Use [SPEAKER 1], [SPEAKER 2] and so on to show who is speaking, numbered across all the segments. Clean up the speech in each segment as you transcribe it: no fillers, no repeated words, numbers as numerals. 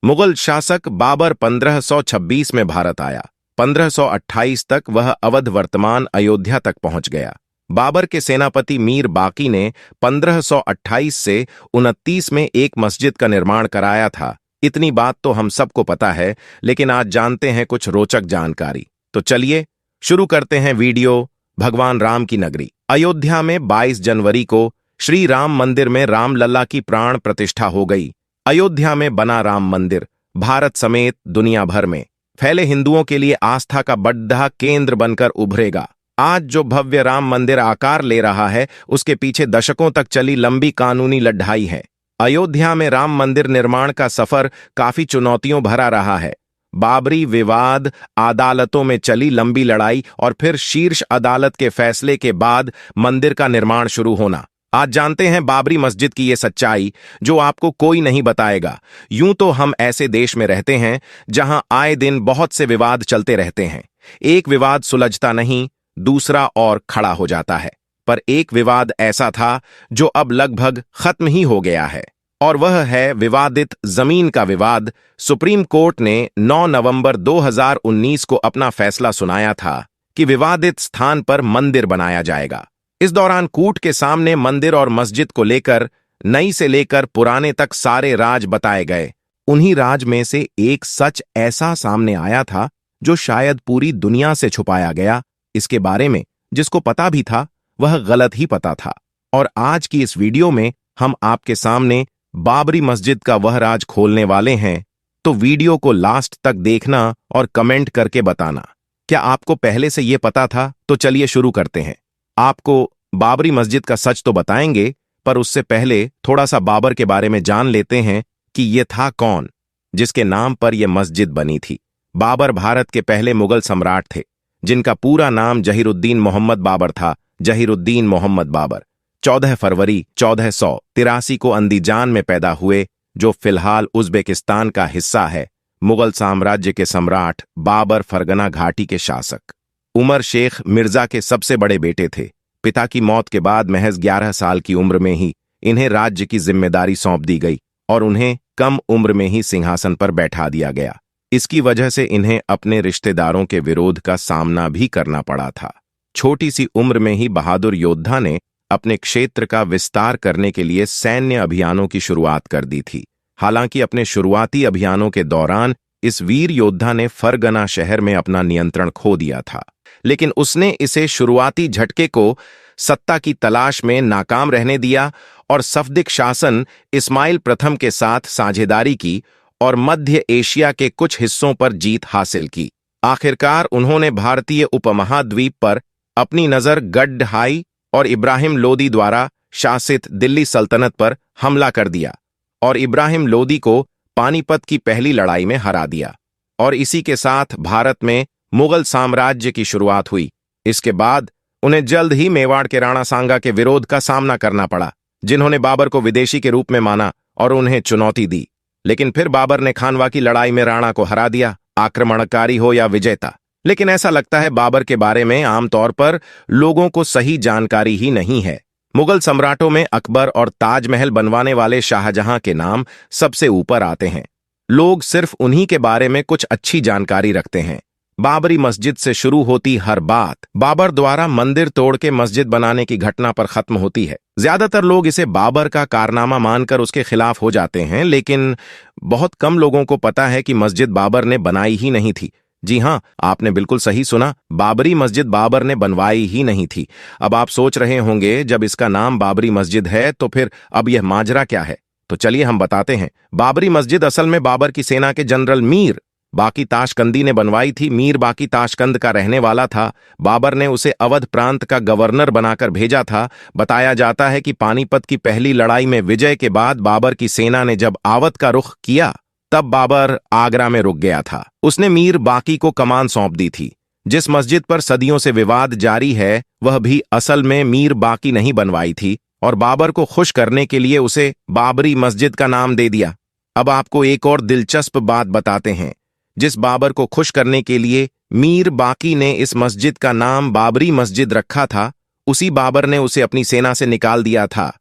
[SPEAKER 1] मुगल शासक बाबर 1526 में भारत आया। 1528 तक वह अवध वर्तमान अयोध्या तक पहुंच गया। बाबर के सेनापति मीर बाकी ने 1528 से 29 में एक मस्जिद का निर्माण कराया था। इतनी बात तो हम सबको पता है, लेकिन आज जानते हैं कुछ रोचक जानकारी। तो चलिए शुरू करते हैं वीडियो। भगवान राम की नगरी अयोध्या में 22 जनवरी को श्री राम मंदिर में रामलला की प्राण प्रतिष्ठा हो गई। अयोध्या में बना राम मंदिर भारत समेत दुनिया भर में फैले हिंदुओं के लिए आस्था का बड़ा केंद्र बनकर उभरेगा। आज जो भव्य राम मंदिर आकार ले रहा है, उसके पीछे दशकों तक चली लंबी कानूनी लड़ाई है। अयोध्या में राम मंदिर निर्माण का सफर काफी चुनौतियों भरा रहा है। बाबरी विवाद, अदालतों में चली लंबी लड़ाई और फिर शीर्ष अदालत के फैसले के बाद मंदिर का निर्माण शुरू होना। आज जानते हैं बाबरी मस्जिद की ये सच्चाई, जो आपको कोई नहीं बताएगा। यूं तो हम ऐसे देश में रहते हैं जहां आए दिन बहुत से विवाद चलते रहते हैं। एक विवाद सुलझता नहीं, दूसरा और खड़ा हो जाता है। पर एक विवाद ऐसा था जो अब लगभग खत्म ही हो गया है, और वह है विवादित जमीन का विवाद। सुप्रीम कोर्ट ने 9 नवंबर 2019 को अपना फैसला सुनाया था कि विवादित स्थान पर मंदिर बनाया जाएगा। इस दौरान कोर्ट के सामने मंदिर और मस्जिद को लेकर नई से लेकर पुराने तक सारे राज बताए गए। उन्हीं राज में से एक सच ऐसा सामने आया था जो शायद पूरी दुनिया से छुपाया गया। इसके बारे में जिसको पता भी था, वह गलत ही पता था। और आज की इस वीडियो में हम आपके सामने बाबरी मस्जिद का वह राज खोलने वाले हैं। तो वीडियो को लास्ट तक देखना और कमेंट करके बताना, क्या आपको पहले से यह पता था? तो चलिए शुरू करते हैं। आपको बाबरी मस्जिद का सच तो बताएंगे, पर उससे पहले थोड़ा सा बाबर के बारे में जान लेते हैं कि यह था कौन जिसके नाम पर यह मस्जिद बनी थी। बाबर भारत के पहले मुगल सम्राट थे, जिनका पूरा नाम जहीरुद्दीन मोहम्मद बाबर था। जहीरुद्दीन मोहम्मद बाबर 14 फरवरी 1483 को अंदीजान में पैदा हुए, जो फिलहाल उज़्बेकिस्तान का हिस्सा है। मुगल साम्राज्य के सम्राट बाबर फरगना घाटी के शासक उमर शेख मिर्जा के सबसे बड़े बेटे थे। पिता की मौत के बाद महज 11 साल की उम्र में ही इन्हें राज्य की जिम्मेदारी सौंप दी गई और उन्हें कम उम्र में ही सिंहासन पर बैठा दिया गया। इसकी वजह से इन्हें अपने रिश्तेदारों के विरोध का सामना भी करना पड़ा था। छोटी सी उम्र में ही बहादुर योद्धा ने अपने क्षेत्र का विस्तार करने के लिए सैन्य अभियानों की शुरुआत कर दी थी। हालांकि अपने शुरुआती अभियानों के दौरान इस वीर योद्धा ने फरगना शहर में अपना नियंत्रण खो दिया था, लेकिन उसने इसे शुरुआती झटके को सत्ता की तलाश में नाकाम रहने दिया और सफदिक शासन इस्माइल प्रथम के साथ साझेदारी की और मध्य एशिया के कुछ हिस्सों पर जीत हासिल की। आखिरकार उन्होंने भारतीय उपमहाद्वीप पर अपनी नजर गढ़ाई और इब्राहिम लोदी द्वारा शासित दिल्ली सल्तनत पर हमला कर दिया और इब्राहिम लोदी को पानीपत की पहली लड़ाई में हरा दिया। और इसी के साथ भारत में मुगल साम्राज्य की शुरुआत हुई। इसके बाद उन्हें जल्द ही मेवाड़ के राणा सांगा के विरोध का सामना करना पड़ा, जिन्होंने बाबर को विदेशी के रूप में माना और उन्हें चुनौती दी। लेकिन फिर बाबर ने खानवा की लड़ाई में राणा को हरा दिया, आक्रमणकारी हो या विजेता। लेकिन ऐसा लगता है बाबर के बारे में आमतौर पर लोगों को सही जानकारी ही नहीं है। मुगल सम्राटों में अकबर और ताजमहल बनवाने वाले शाहजहां के नाम सबसे ऊपर आते हैं। लोग सिर्फ उन्हीं के बारे में कुछ अच्छी जानकारी रखते हैं। बाबरी मस्जिद से शुरू होती हर बात बाबर द्वारा मंदिर तोड़ के मस्जिद बनाने की घटना पर खत्म होती है। ज्यादातर लोग इसे बाबर का कारनामा मानकर उसके खिलाफ हो जाते हैं, लेकिन बहुत कम लोगों को पता है कि मस्जिद बाबर ने बनाई ही नहीं थी। जी हां, आपने बिल्कुल सही सुना, बाबरी मस्जिद बाबर ने बनवाई ही नहीं थी। अब आप सोच रहे होंगे, जब इसका नाम बाबरी मस्जिद है तो फिर अब यह माजरा क्या है? तो चलिए हम बताते हैं। बाबरी मस्जिद असल में बाबर की सेना के जनरल मीर बाकी ताशकंदी ने बनवाई थी। मीर बाकी ताशकंद का रहने वाला था। बाबर ने उसे अवध प्रांत का गवर्नर बनाकर भेजा था। बताया जाता है कि पानीपत की पहली लड़ाई में विजय के बाद बाबर की सेना ने जब आवध का रुख किया, तब बाबर आगरा में रुक गया था। उसने मीर बाकी को कमान सौंप दी थी। जिस मस्जिद पर सदियों से विवाद जारी है, वह भी असल में मीर बाकी नहीं बनवाई थी और बाबर को खुश करने के लिए उसे बाबरी मस्जिद का नाम दे दिया। अब आपको एक और दिलचस्प बात बताते हैं। जिस बाबर को खुश करने के लिए मीर बाकी ने इस मस्जिद का नाम बाबरी मस्जिद रखा था, उसी बाबर ने उसे अपनी सेना से निकाल दिया था।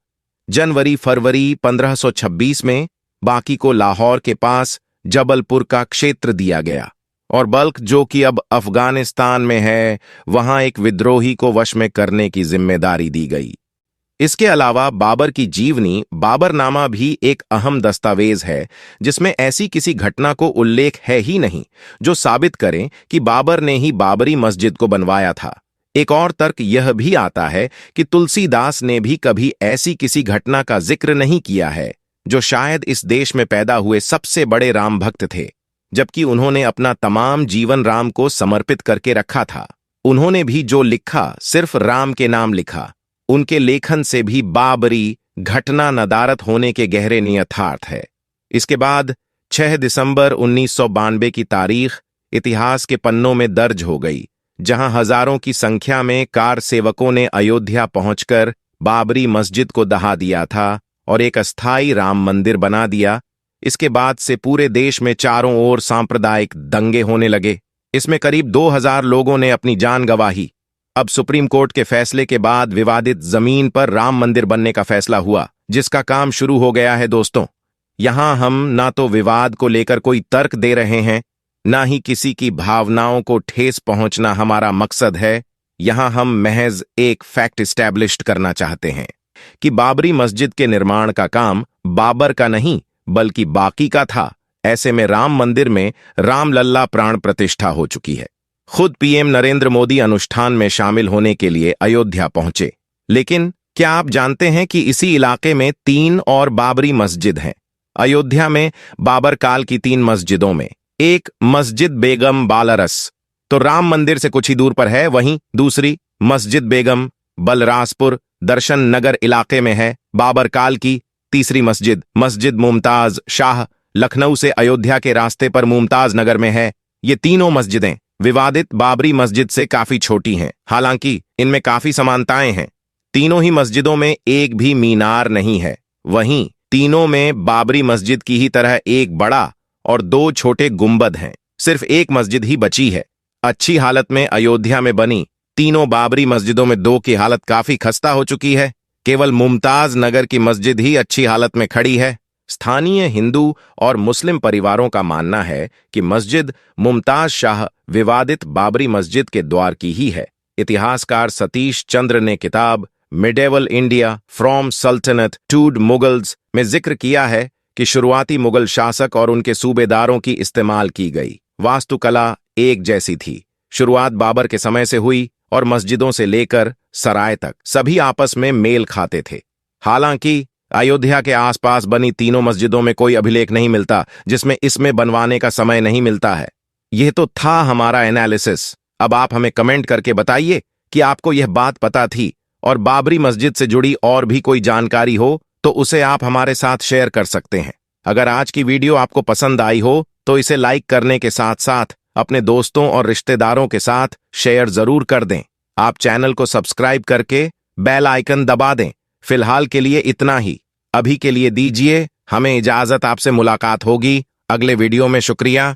[SPEAKER 1] जनवरी फरवरी 1526 में बाकी को लाहौर के पास जबलपुर का क्षेत्र दिया गया और बल्ख, जो कि अब अफगानिस्तान में है, वहां एक विद्रोही को वश में करने की जिम्मेदारी दी गई। इसके अलावा बाबर की जीवनी बाबरनामा भी एक अहम दस्तावेज है, जिसमें ऐसी किसी घटना को उल्लेख है ही नहीं जो साबित करें कि बाबर ने ही बाबरी मस्जिद को बनवाया था। एक और तर्क यह भी आता है कि तुलसीदास ने भी कभी ऐसी किसी घटना का जिक्र नहीं किया है, जो शायद इस देश में पैदा हुए सबसे बड़े राम भक्त थे, जबकि उन्होंने अपना तमाम जीवन राम को समर्पित करके रखा था। उन्होंने भी जो लिखा सिर्फ राम के नाम लिखा। उनके लेखन से भी बाबरी घटना नदारत होने के गहरे नियतार्थ है। इसके बाद 6 दिसंबर 1992 की तारीख इतिहास के पन्नों में दर्ज हो गई, जहां हजारों की संख्या में कार सेवकों ने अयोध्या पहुंचकर बाबरी मस्जिद को दहा दिया था और एक अस्थायी राम मंदिर बना दिया। इसके बाद से पूरे देश में चारों ओर सांप्रदायिक दंगे होने लगे। इसमें करीब 2000 लोगों ने अपनी जान गंवाई। अब सुप्रीम कोर्ट के फैसले के बाद विवादित जमीन पर राम मंदिर बनने का फैसला हुआ, जिसका काम शुरू हो गया है। दोस्तों, यहां हम ना तो विवाद को लेकर कोई तर्क दे रहे हैं, ना ही किसी की भावनाओं को ठेस पहुंचना हमारा मकसद है। यहां हम महज एक फैक्ट इस्टैब्लिश्ड करना चाहते हैं कि बाबरी मस्जिद के निर्माण का काम बाबर का नहीं बल्कि बाकी का था। ऐसे में राम मंदिर में रामलल्ला प्राण प्रतिष्ठा हो चुकी है। खुद पीएम नरेंद्र मोदी अनुष्ठान में शामिल होने के लिए अयोध्या पहुंचे। लेकिन क्या आप जानते हैं कि इसी इलाके में 3 और बाबरी मस्जिद हैं? अयोध्या में बाबर काल की 3 मस्जिदों में एक मस्जिद बेगम बालारस तो राम मंदिर से कुछ ही दूर पर है, वहीं दूसरी मस्जिद बेगम बलराजपुर दर्शन नगर इलाके में है बाबर काल की। तीसरी मस्जिद मस्जिद मुमताज शाह लखनऊ से अयोध्या के रास्ते पर मुमताज नगर में है। ये तीनों मस्जिदें विवादित बाबरी मस्जिद से काफी छोटी हैं, हालांकि इनमें काफी समानताएं हैं। तीनों ही मस्जिदों में एक भी मीनार नहीं है। वहीं तीनों में बाबरी मस्जिद की ही तरह एक बड़ा और 2 छोटे गुंबद हैं। सिर्फ एक मस्जिद ही बची है। अच्छी हालत में अयोध्या में बनी तीनों बाबरी मस्जिदों में 2 की हालत काफी खस्ता हो चुकी है। केवल मुमताज नगर की मस्जिद ही अच्छी हालत में खड़ी है। स्थानीय हिंदू और मुस्लिम परिवारों का मानना है कि मस्जिद मुमताज शाह विवादित बाबरी मस्जिद के द्वार की ही है। इतिहासकार सतीश चंद्र ने किताब मिडेवल इंडिया फ्रॉम सल्तनत टू मुगल्स में जिक्र किया है कि शुरुआती मुगल शासक और उनके सूबेदारों की इस्तेमाल की गई वास्तुकला एक जैसी थी। शुरुआत बाबर के समय से हुई और मस्जिदों से लेकर सराय तक सभी आपस में मेल खाते थे। हालांकि अयोध्या के आसपास बनी तीनों मस्जिदों में कोई अभिलेख नहीं मिलता जिसमें इसमें बनवाने का समय नहीं मिलता है। यह तो था हमारा एनालिसिस। अब आप हमें कमेंट करके बताइए कि आपको यह बात पता थी और बाबरी मस्जिद से जुड़ी और भी कोई जानकारी हो तो उसे आप हमारे साथ शेयर कर सकते हैं। अगर आज की वीडियो आपको पसंद आई हो तो इसे लाइक करने के साथ साथ अपने दोस्तों और रिश्तेदारों के साथ शेयर जरूर कर दें। आप चैनल को सब्सक्राइब करके बेल आइकन दबा दें। फिलहाल के लिए इतना ही। अभी के लिए दीजिए हमें इजाजत। आपसे मुलाकात होगी अगले वीडियो में। शुक्रिया।